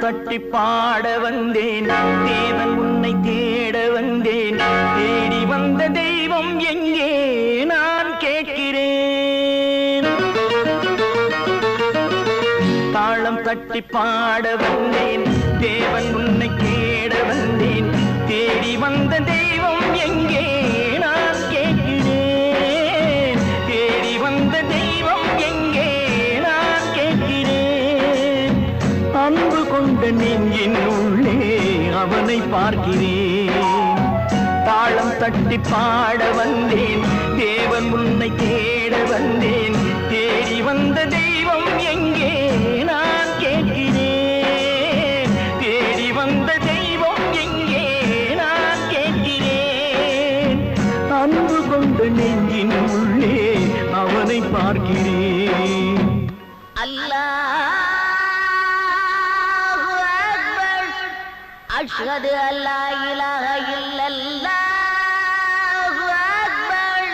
தட்டி பாட வந்தேன், தேவன் உன்னை தேட வந்தேன். தேடி வந்த தெய்வம் எங்கே நான் கேட்கிறேன். தாளம் தட்டி பாட வந்தேன், தேவன் உன்னை தேட வந்தேன். தேடி வந்த தெய்வம் எங்கே நான் கேட்கிறேன். தேடி வந்த தெய்வம் எங்கே நான் கேட்கிறேன். அன்பு கொண்ட நெஞ்சின் உள்ளே அவனை பார்க்கிறேன். தாளம் தட்டி பாட வந்தேன், தேவன் உன்னை தேட வந்தேன். தேடி வந்த தெய்வம் எங்கே நான் கேட்கிறேன். தேடி வந்த தெய்வம் எங்கே நான் கேட்கிறேன். அன்பு கொண்ட நெஞ்சின் உள்ளே அவனை பார்க்கிறேன். அல்லாஹு அக்பர், அஷ்ஹது அல்லா இலாஹ இல்லல்லாஹு அக்பர்.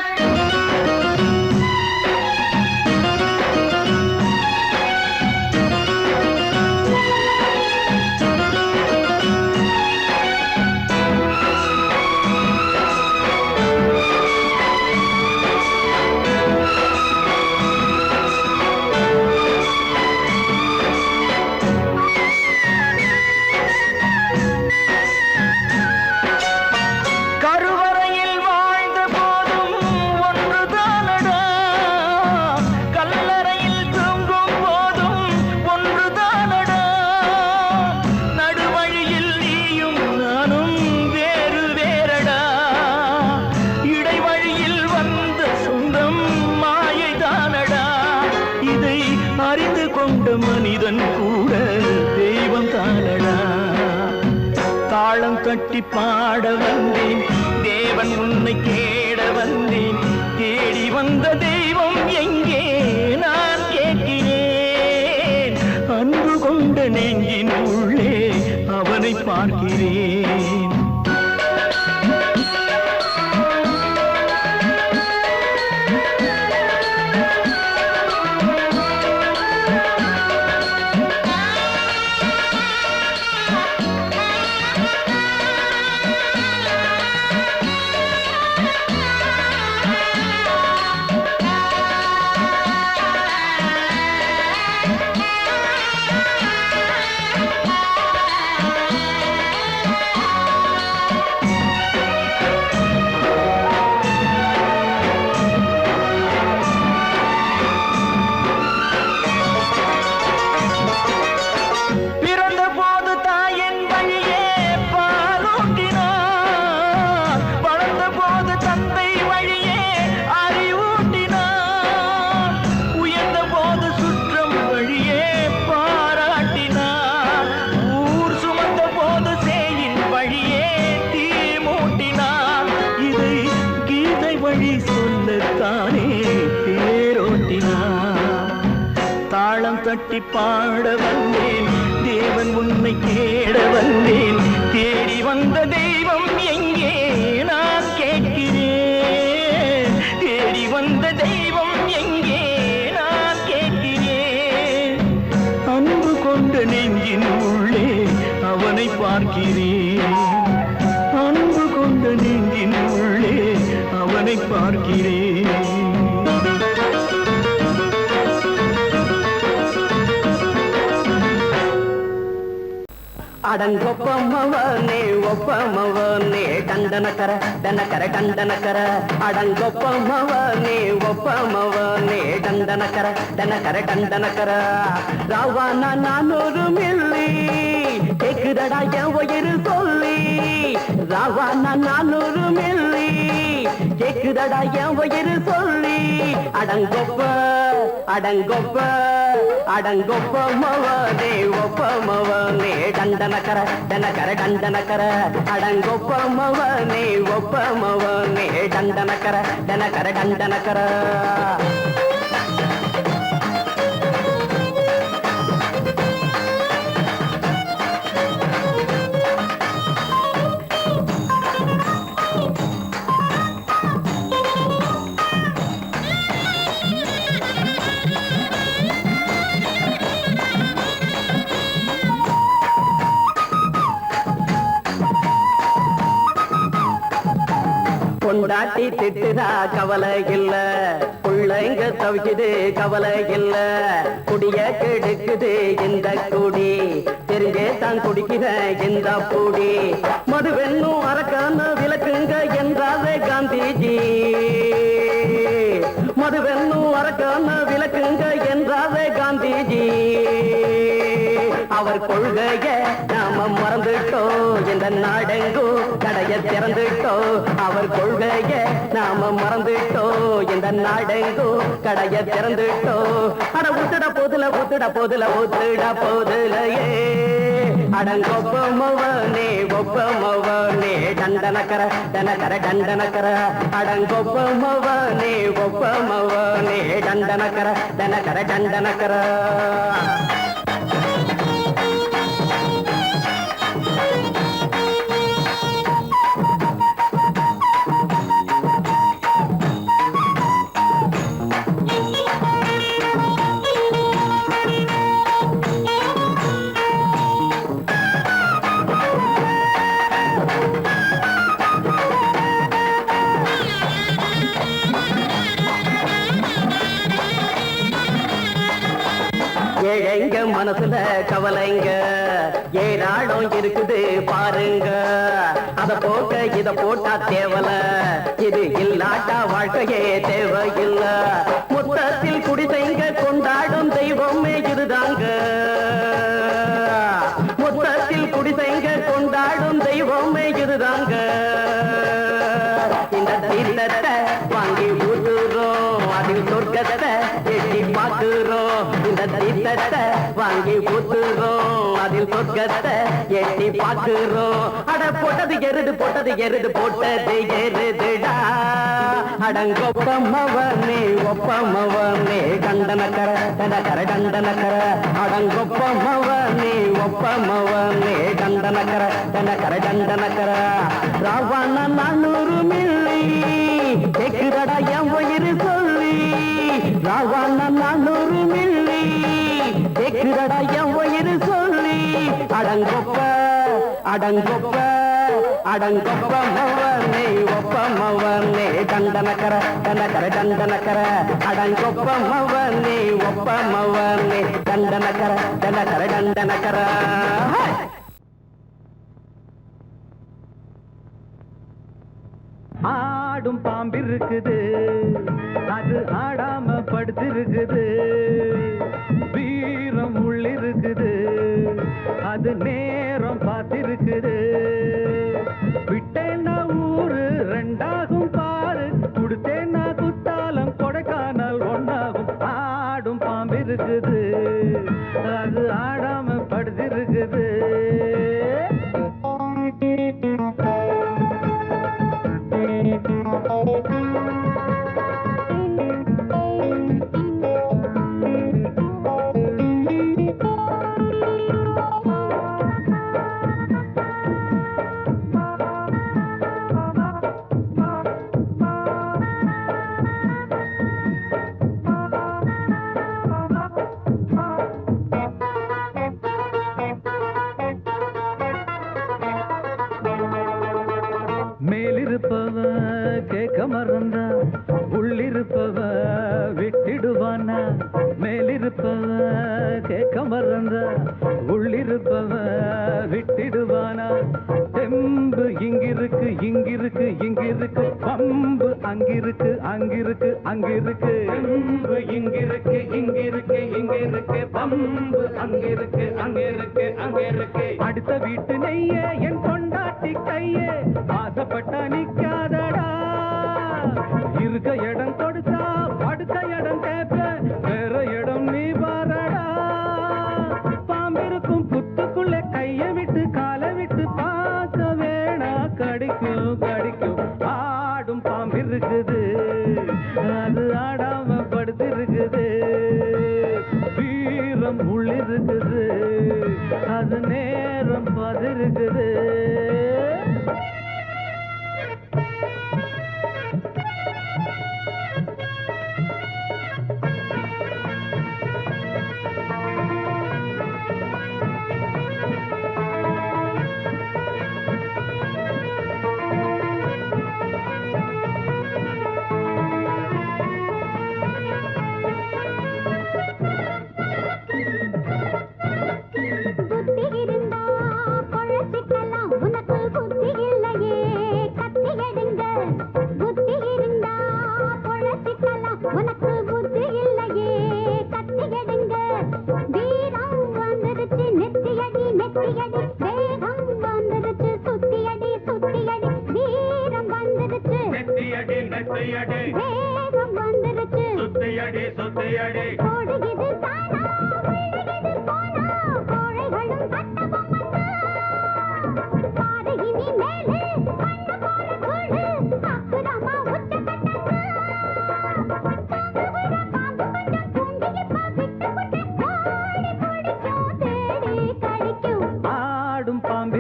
கருவறையில் வாழ்ந்த போதும் ஒன்றுதானடா, கல்லறையில் தூங்கும் போதும் ஒன்றுதானடா. நடுவழியில் நீயும் நானும் வேறு வேறடா. இடைவழியில் வந்த சொந்தம் மாயைதானடா. இதை அறிந்து கொண்ட மனிதன் கூட தெய்வம் தானடா. தாளம் தட்டி பாட வந்தேன், தேவன் உன்னை தேட வந்தேன். தேடி வந்த தெய்வம் எங்கே நான் கேட்கிறேன். அன்பு கொண்ட நெஞ்சின் உள்ளே அவனை பார்க்கிறேன். பிறந்த போது தாயின் வழியே பாலூட்டினார், வளர்ந்த போது தந்தை வழியே அறிவூட்டினார், உயர்ந்த போது சுற்றம் வழியே பாராட்டினார், ஊர் சுமந்த போது சேயின் வழியே தீ மூட்டினார். இதை கீதை வழி சொல்லத்தானே தேரோட்டினார். தாளம் தட்டி பாட வந்தேன், தேவன் உன்னை தேட வந்தேன். தேடி வந்த தெய்வம் எங்கே நான் கேட்கிறேன். தேடி வந்த தெய்வம் எங்கே நான் கேட்கிறேன். அன்பு கொண்ட நெஞ்சின் உள்ளே அவனை பார்க்கிறேன். அன்பு கொண்ட நெஞ்சின் உள்ளே அவனை பார்க்கிறேன். அடங்கொப்பமவனே ஒப்பமவனே டண்டனக்கர டனக்கர டண்டனக்கர. அடங்கொப்பமவனே ஒப்பமவனே டண்டனக்கர டனக்கர டண்டனக்கர. ராவான 400 மில்லி கேக்குதடா என் உயிர் சொல்லி. ராவான 400 மில்லி கேக்குதடா என் உயிர் சொல்லி. அடங்கொப்ப அடங்கொப்ப அடங்கொப்பமவனே ஒப்பமவனே டண்டனக்கர டனக்கர டண்டனக்கர. அடங்கொப்பமவனே ஒப்பமவனே டண்டனக்கர டனக்கர டண்டனக்கர. பொண்டாட்டி திட்டுதா கவலை இல்ல, புள்ளைங்க தவிக்குது கவலை இல்ல, குடிய கெடுக்குது இந்த குடி, தெரிஞ்சே தான் குடிக்கிற இந்த பூடி, மதுவென்னும் அரக்கான விளக்குங்க என்றாரே காந்திஜி, மதுவென்னும் அரக்கான விளக்குங்க என்றாரே காந்திஜி. அவர் கொள்கைய நாம மறந்துட்டோம், இந்த நாடெங்கோ கடைய திறந்துட்டோம். அவர் கொள்கைய நாம மறந்துட்டோம், இந்த நாடெங்கோ கடைய திறந்துட்டோம். அட ஊத்துட போதுல ஊத்துட போதுல ஊத்துட போதுலையே, அடங்கொப்பமவனே ஒப்பமவனே டண்டனக்கர டனக்கர டண்டனக்கர, அடங்கொப்பமவனே ஒப்பமவனே டண்டனக்கர டனக்கர டண்டனக்கர. ஏழைங்க மனசுல கவலைங்க ஏராளம் இருக்குது பாருங்க, அத போக்க இத போட்டா தேவல, இது இல்லாட்டா வாழ்க்கையே தேவையில்ல. மொத்தத்தில் குடிசைங்க கொண்டாடும் தெய்வமே இதுதாங்க, மொத்தத்தில் குடிசைங்க கொண்டாடும் தெய்வமே இதுதாங்க. இந்த தீர்த்தத்தை வாங்கி ஊத்துறோம், அதில் சொர்க்கத்தை எட்டி பார்க்கிறோம். இந்த தீர்த்தத்தை வாங்கி ஊத்துறோம், அதில் சொர்க்கத்தை எட்டி பார்க்கிறோம். அட போட்டது எருது போட்டது எருது போட்டது எருதுடா, அடங்கொப்பமவனே ஒப்பமவனே கண்டனக்கர டனக்கர டண்டனக்கர, அடங்கொப்பமவனே ஒப்பமவனே கண்டனக்கர டனக்கர டண்டனக்கர. ராவண 400 மில்லி கேக்குதடா என் உயிர் சொல்லி, ராவண 400 மில்லி கேக்குதடா என் உயிர் சொல்லி, அடங்கொப்ப அடங்கொப்ப அடங்கொப்பமவனே ஒப்பமவனே டண்டனக்கர டனக்கர டண்டனக்கர, அடங்கொப்பமவனே ஒப்பமவனே டண்டனக்கர டனக்கர டண்டனக்கர. ஆடும் பாம்பிருக்குது, அது ஆடாம படுத்திருக்குது, வீரம் உள்ளிருக்குது, அது நேரம் பார்த்திருக்குது. விட்டேன்னா ஊரு ரெண்டாகும் பாரு, கொடுத்தேன்னா குத்தாலம் கொடைக்கானல் ஒன்னாகும். ஆடும் பாம்பிருக்குது, அது ஆடாம படுத்திருக்குது. மேலிருப்பவ கேட்க மறந்தா உள்ளிருப்பவ விட்டிடுவானா, மேலிருப்பவ கேட்க மறந்தா உள்ளிருப்பவ விட்டிடுவானா. தெம்பு இங்கிருக்கு இங்கிருக்கு இங்கிருக்கு, பம்பு அங்கிருக்கு அங்கிருக்கு அங்கிருக்கு, தெம்பு இங்கிருக்கு இங்கிருக்கு இங்கிருக்கு, பம்பு அங்கிருக்கு அங்கிருக்கு அங்கிருக்கு. அடுத்த வீட்டு நெய்ய என் கொண்டாட்டி கையே ஆசைப்பட்ட நிக்காதடா, இருக்க இடம் கொடுத்தா படுத்த இடம் கேட்ப, வேற இடம் நீ பாரடா. பாம்பிருக்கும் புத்துக்குள்ள கைய விட்டு காலை விட்டு பார்க்க வேணா, கடிக்கும் கடிக்கும். ஆடும் பாம்பிருக்குது, அது ஆடாம படுத்திருக்குது, வீரம் உள்ளிருக்குது, அது நேரம் பதிருக்குது.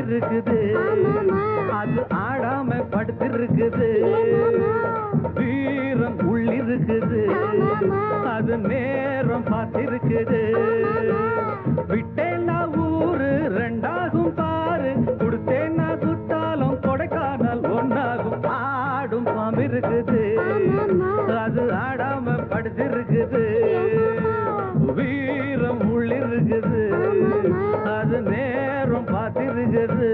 இருக்குது அது ஆடாம படுத்திருக்குது வீரம் உள்ளிருக்குது அது நேரம் பார்த்திருக்குது விட்டேன்னா ஊரு ரெண்டாகும் பாரு கொடுத்தேன்னா குத்தாலும் கொடைக்கானல் ஒன்னாகும் ஆடும் பாம்பு இருக்குது அது ஆடாம படுத்திருக்குது வீரம் உள்ளிருக்குது அது நேரம் பார்த்திருக்குது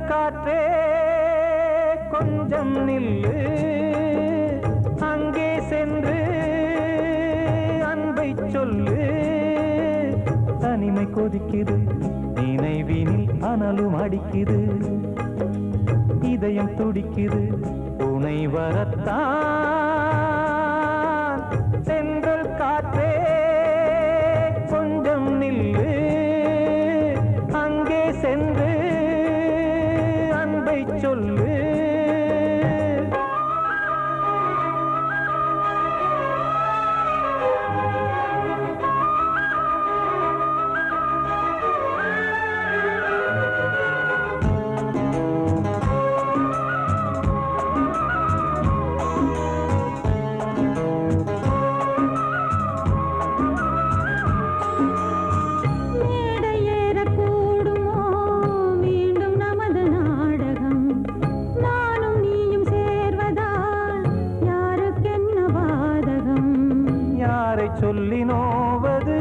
காற்றே கொஞ்சம் நில்லு அங்கே சென்று அன்பை சொல்லு தனிமை கொதிக்குது நினைவினில் அனலும் அடிக்குது இதயம் துடிக்குது துணை வரத்தான் சென்றல் காற்றே கொஞ்சம் நில்லு அங்கே சென்று சொல்லு சொல்லி நோவது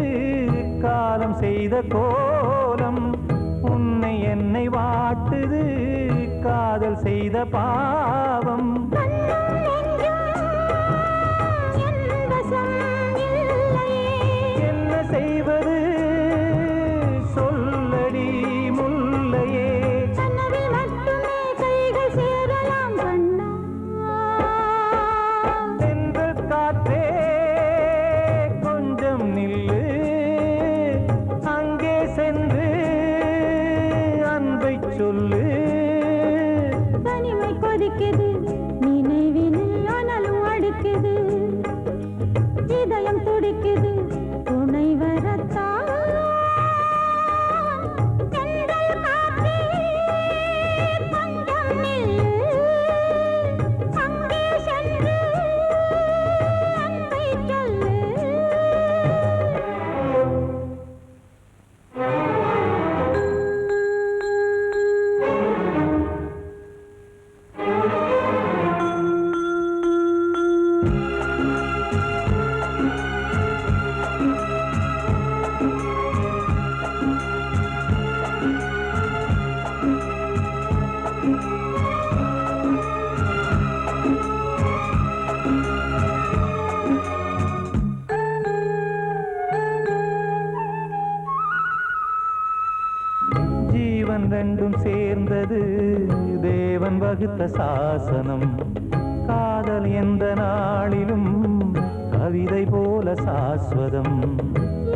காலம் செய்த கோலம் உன்னை என்னை வாட்டுது காதல் செய்த பாவம் என்ன செய்வது சொல்லடி முல்லையே சென்று காற்றே நில்லு அங்கே சென்று அன்பை சொல்லு தனிமை கொதிக்குது நினைவினில் அனலும் அடிக்குது இதயம் துடிக்குது துணை வரத்தான் ரெண்டும் சேர்ந்தது தேவன் வகுத்த சாசனம் காதல் எந்த நாளிலும் கவிதை போல சாஸ்வதம்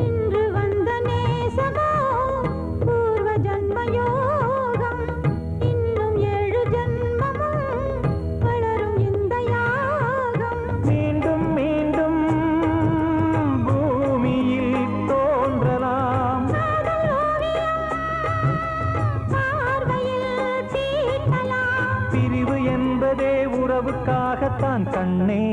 இன்று வந்த நேசமோ பூர்வ ஜன்மயோகம் இன்னும் 7 ஜன்மமும் வளரும் இந்த யாகம் மீண்டும் மீண்டும் பூமியில் தோன்றலாம் பிரிவு என்ற என்பதே உறவுக்காகத்தான் கண்ணே.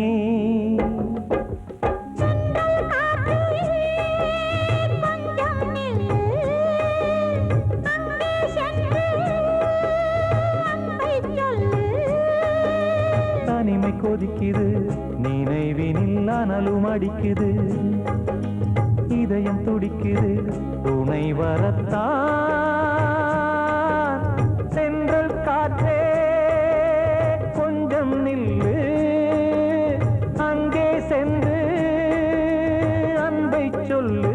தனிமை கொதிக்குது, நினைவினில் அனலும் அடிக்குது, இதயம் துடிக்குது, துணை வரத்தான். சென்றல் காற்றே கொஞ்சம் நில்லு, அங்கே சென்று அன்பை சொல்லு.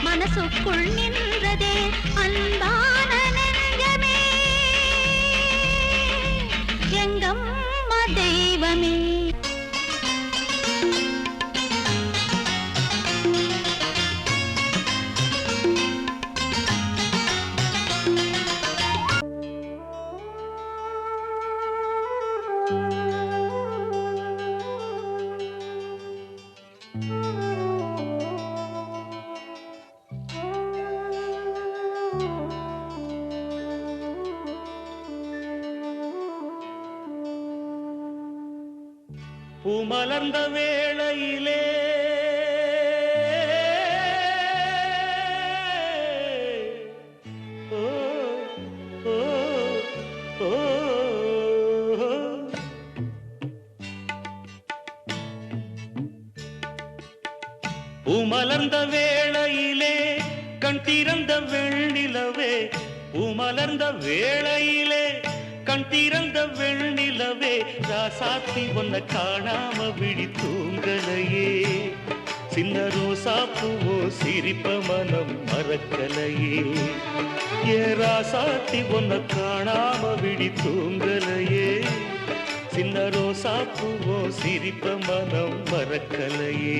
மனசுக்குள் நின்றதே அன்பான நெஞ்சமே, எங்கம்மா தெய்வமே. மலர்ந்த வேளையிலே பூமலர்ந்த வேளையிலே கண் திறந்த வெண்ணிலவே பூமலர்ந்த வேளையிலே கண் திறந்த வெண்ணிலவே ராசாத்தி ஒன்ன காணாம விழி தூங்கலையே சின்ன ரோசா பூவோ சிரிப்ப மனம் மறக்கலையே ஏ ராசாத்தி ஒன்ன காணாம விழி தூங்கலையே சின்ன ரோசா பூவோ சிரிப்ப மனம் மறக்கலையே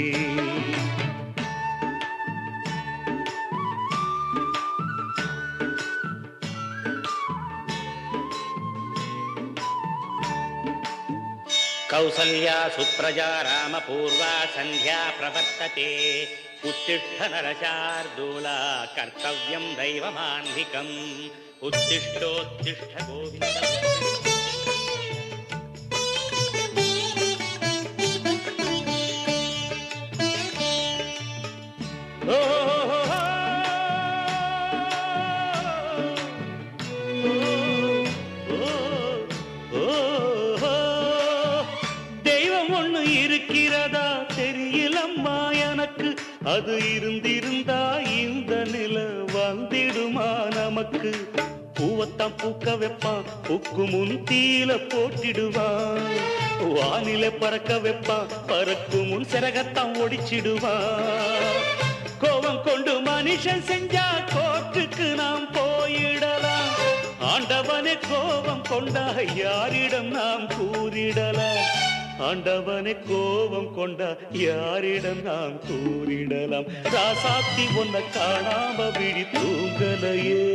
कौसल्या सुप्रजा रामपूर्वा सन्ध्या प्रवर्तते उत्तिष्ठ नरशार्दूला कर्तव्यं दैवमान्धिकम् उत्तिष्ठोत्तिष्ठ गोविन्द அது இருந்திருந்தா இந்த நில வந்திடுமா நமக்கு பூவத்தான் பூக்க வைப்பான் பூக்கு முன் தீல போட்டிடுவான் வானில பறக்க வைப்பான் பறக்கு முன் சிறகத்தான் ஒடிச்சிடுவான் கோபம் கொண்டு மனுஷன் செஞ்சா கோர்ட்டுக்கு நாம் போயிடலாம் ஆண்டவனே கோபம் கொண்டா யாரிடம் நாம் கூறிடலாம் ஆண்டவனை கோபம் கொண்டா யாரிடம் நாம் கூறிடலாம் ராசாத்தி ஒன்ன காணாம விழி தூங்கலையே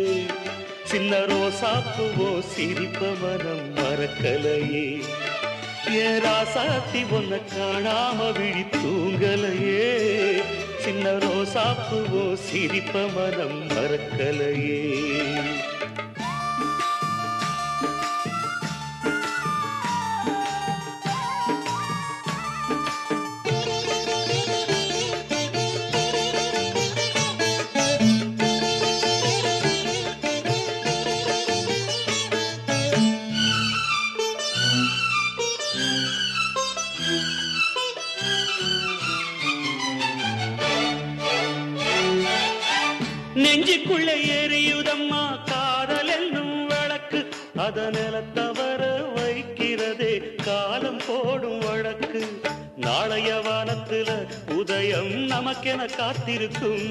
சின்ன ரோசாப்புவோ சிரிப்ப மனம் மறக்கலையே ஏ ராசாத்தி ஒன்ன காணாம விழி தூங்கலையே சின்ன ரோசாப்புவோ சிரிப்ப மனம் மறக்கலையே நெஞ்சுக்குள்ளே எரியுதம்மா காதல் என்னும் வழக்கு அதனில தவற வைக்கிறதே காலம் போடும் வழக்கு நாளைய வானத்துல உதயம் நமக்கென காத்திருக்கும்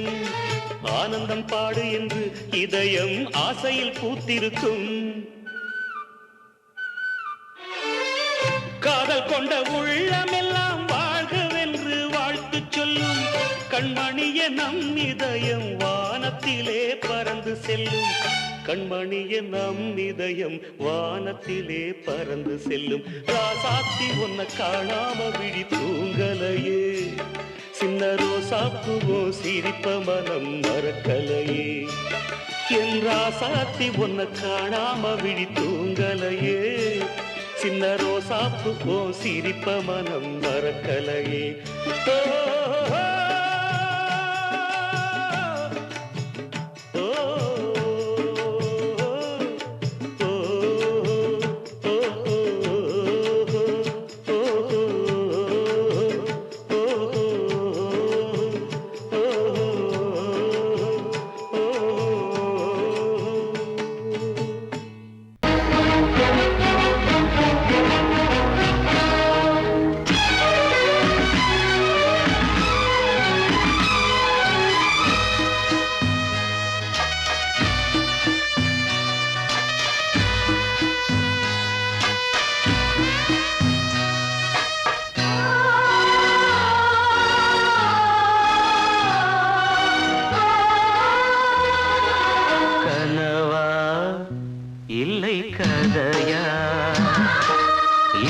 ஆனந்தம் பாடு என்று இதயம் ஆசையில் பூத்திருக்கும் காதல் கொண்ட உள்ளமெல்லாம் வாழ்கவென்று வாழ்த்து சொல்லும் கண்மணிய நம் இதயம் வானத்திலே பறந்து செல்லும் கண்மணிய நம் இதயம் வானத்திலே பறந்து செல்லும் ராசாத்தி ஒன்ன காணாம விழி தூங்கலையே சின்ன ரோசாப்புவோ சிரிப்ப மனம் மறக்கலையே என் ராசாத்தி ஒன்ன காணாம விழி தூங்கலையே சின்ன ரோசாப்புவோ சிரிப்ப மனம் மறக்கலையே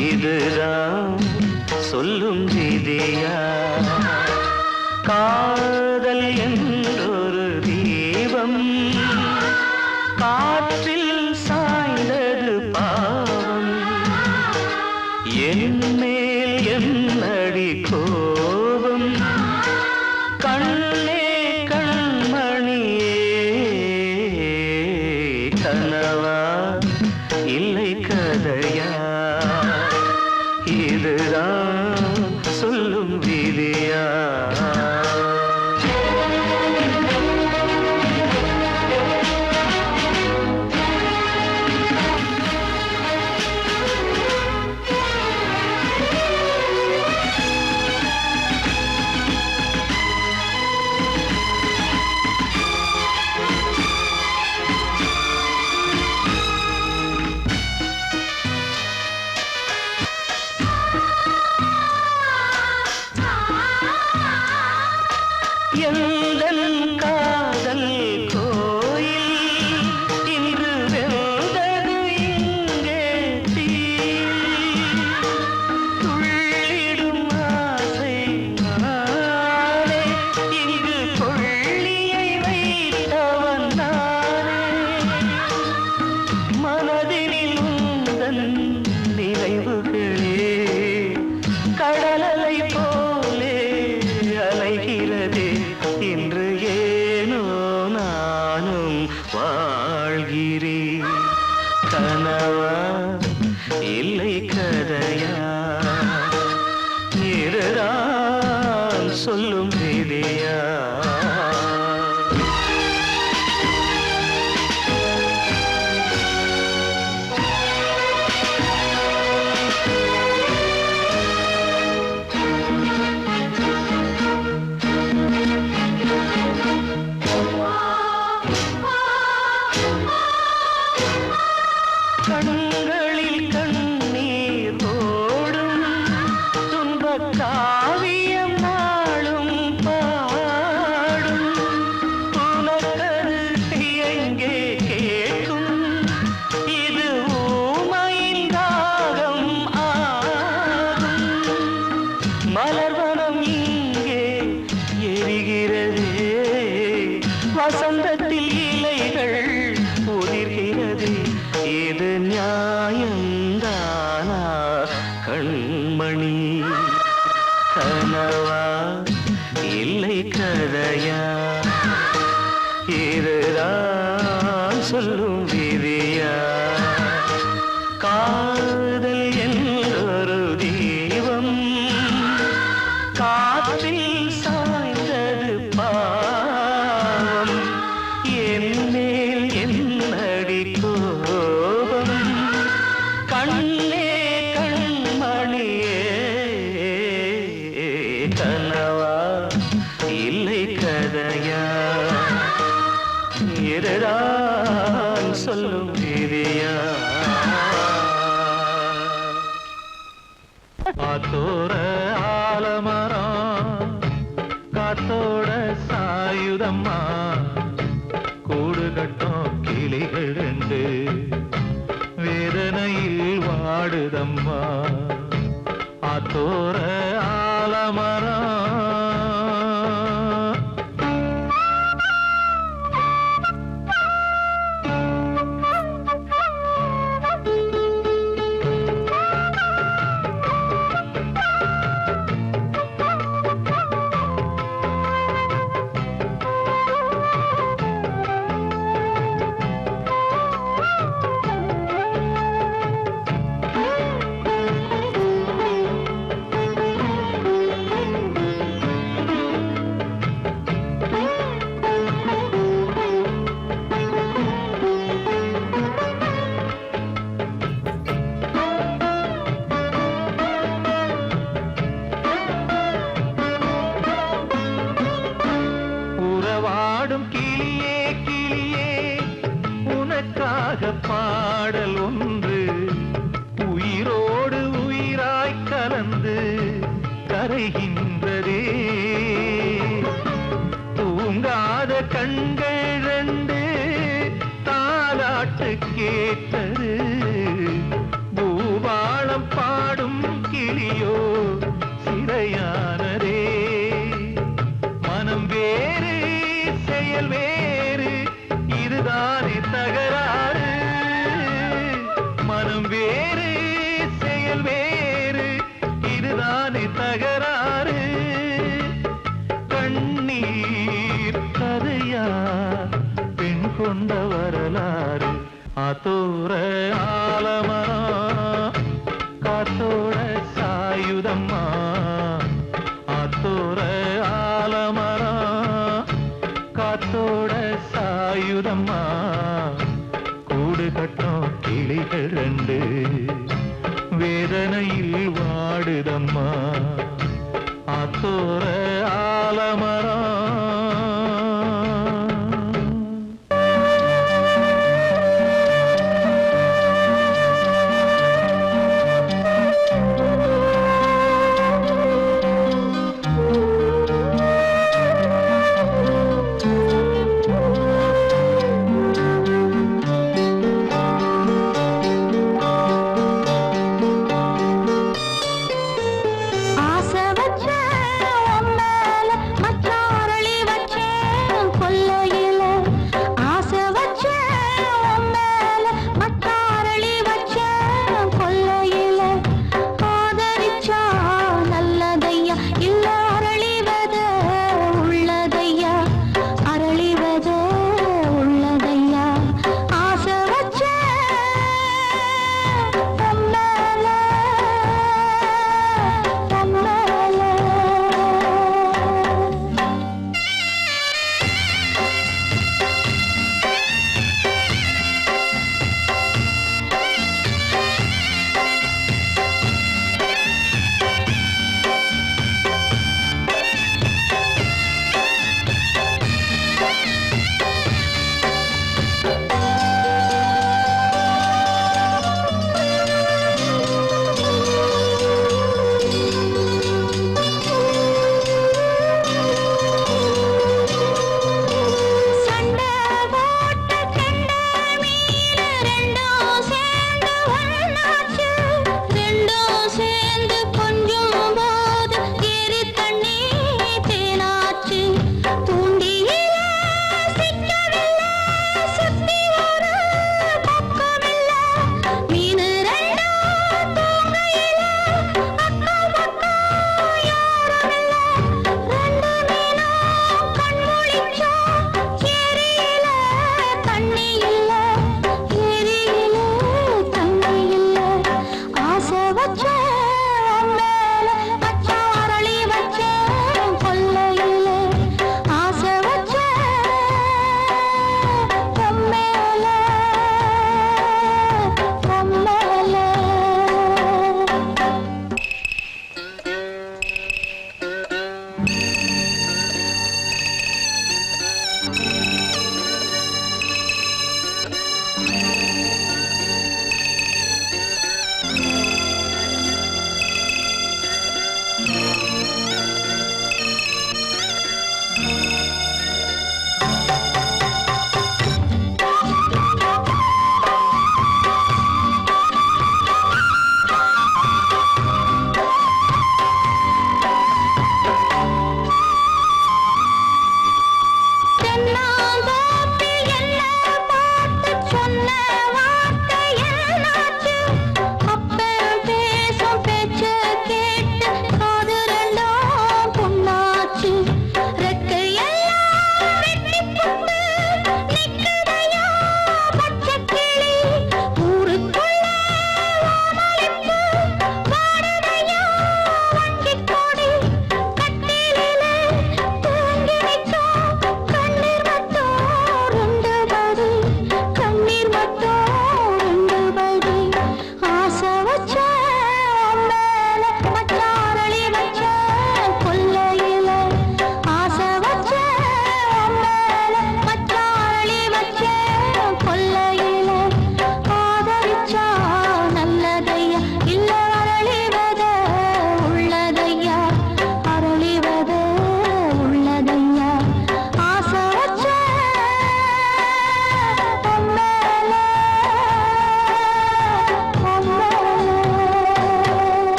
இதுதான் சொல்லும் விதியா காதல் என்றொரு தீபம் காற்றில் சாய்ந்தது பாவம் என் மேல் என்ன கனவா இல்லை கதையா இதுதான் சொல்லும் விதியா எந்தன் காதல் கோயில் இன்று வெல்வது இங்கே தீ துள்ளிடும் ஆசை நானே இங்கு கொள்ளியை வைத்தவன் நானே மனதினில் உந்தன் நினைவுகளே கடலலை போலே அலைகிறதே இன்று ஏனோ நானும் வாழ்கிறேன் கனவா இல்லை கதையா இதுதான் சொல்லும் விதியா கண்களில் கண்ணீர் ஓடும் துன்பக் காவியம் நாளும் பாடும் உனக்கது எங்கே கேட்கும் இது ஊமையின் தாகம் ஆகும் மலர்வனம் இங்கே எரிகிறதே வசந்தத்தில் இலைகள் உதிர்கிறது இது நியாயந்தானா கண்மணி கனவா இல்லை கதையா இதுதான் சொல்லும் விதியா காதல் என்றொரு தீபம் காற்றில் சாய்ந்தது பாவம் என் மேல் என்னடி கோபம் கண்ணே கண்மணியே கனவா இல்லை கதையா இதுதான் சொல்லும் விதியா ஆத்தோர ஆலமரம் காத்தோட சாயுதம்மா கூடு கட்டும் கிளிகள் ரெண்டு வேதனையில் வாடுதம்மா ஆத்தோர ஆலமரம் உறவாடும் கிளியே கிளியே உனக்காக பாடல் ஒன்று உயிரோடு உயிராய் கலந்து கரைகின்றதே தூங்காத கண்கள் ரெண்டு தாலாட்டு கேட்டது பூபாளம் பாடும் கிளியோ சிறையானதே மனம் வேறு செயல் வேறு இதுதானே தகராறு மனம் வேறு செயல் வேறு இதுதானே தகராறு கண்ணீர் கதையா பெண் கொண்ட வரலாறு ஆத்தோர ஆலமரம் காத்தோட சாயுதம்மா ஆத்தோர ஆலமரம் காத்தோட சாயுதம்மா கூடு கட்டும் கிளிகள் ரெண்டு வேதனையில் வாடுதம்மா ஆத்தோர ஆலமரம்